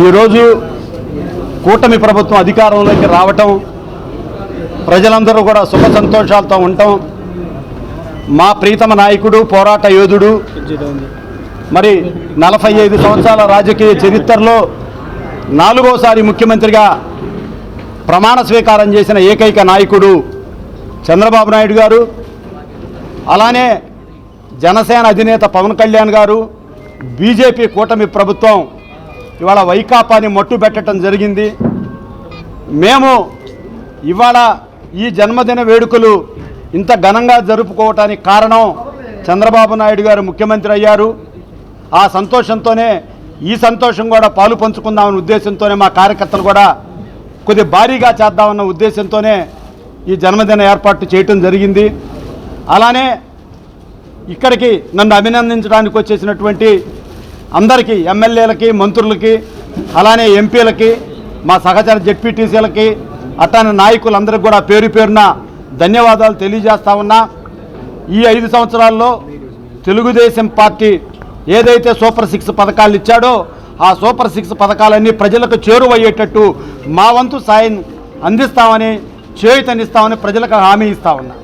ఈరోజు కూటమి ప్రభుత్వం అధికారంలోకి రావటం, ప్రజలందరూ కూడా సుఖ సంతోషాలతో ఉండటం, మా ప్రీతమ నాయకుడు, పోరాట యోధుడు, మరి 45 సంవత్సరాల రాజకీయ చరిత్రలో 4వసారి ముఖ్యమంత్రిగా ప్రమాణ స్వీకారం చేసిన ఏకైక నాయకుడు చంద్రబాబు నాయుడు గారు, అలానే జనసేన అధినేత పవన్ కళ్యాణ్ గారు, బీజేపీ కూటమి ప్రభుత్వం ఇవాళ వైకాపాని మట్టుబెట్టడం జరిగింది. మేము ఇవాళ ఈ జన్మదిన వేడుకలు ఇంత ఘనంగా జరుపుకోవటానికి కారణం చంద్రబాబు నాయుడు గారు ముఖ్యమంత్రి అయ్యారు. ఆ సంతోషంతోనే ఈ సంతోషం కూడా పాలు పంచుకుందామన్న ఉద్దేశంతోనే మా కార్యకర్తలు కూడా కొద్ది భారీగా చేద్దామన్న ఉద్దేశంతోనే ఈ జన్మదిన ఏర్పాటు చేయటం జరిగింది. అలానే ఇక్కడికి నన్ను అభినందించడానికి వచ్చేసినటువంటి అందరికీ, ఎమ్మెల్యేలకి, మంత్రులకి, అలానే ఎంపీలకి, మా సహచర జెడ్పీటీసీలకి, అట్లానే నాయకులందరికీ కూడా పేరు పేరున ధన్యవాదాలు తెలియజేస్తా ఉన్నా. ఈ 5 సంవత్సరాల్లో తెలుగుదేశం పార్టీ ఏదైతే సూపర్ 6 పథకాలు ఇచ్చాడో ఆ సూపర్ 6 పథకాలన్నీ ప్రజలకు చేరువయ్యేటట్టు మా వంతు సాయం అందిస్తామని, చేయూతనిస్తామని ప్రజలకు హామీ ఇస్తా ఉన్నా.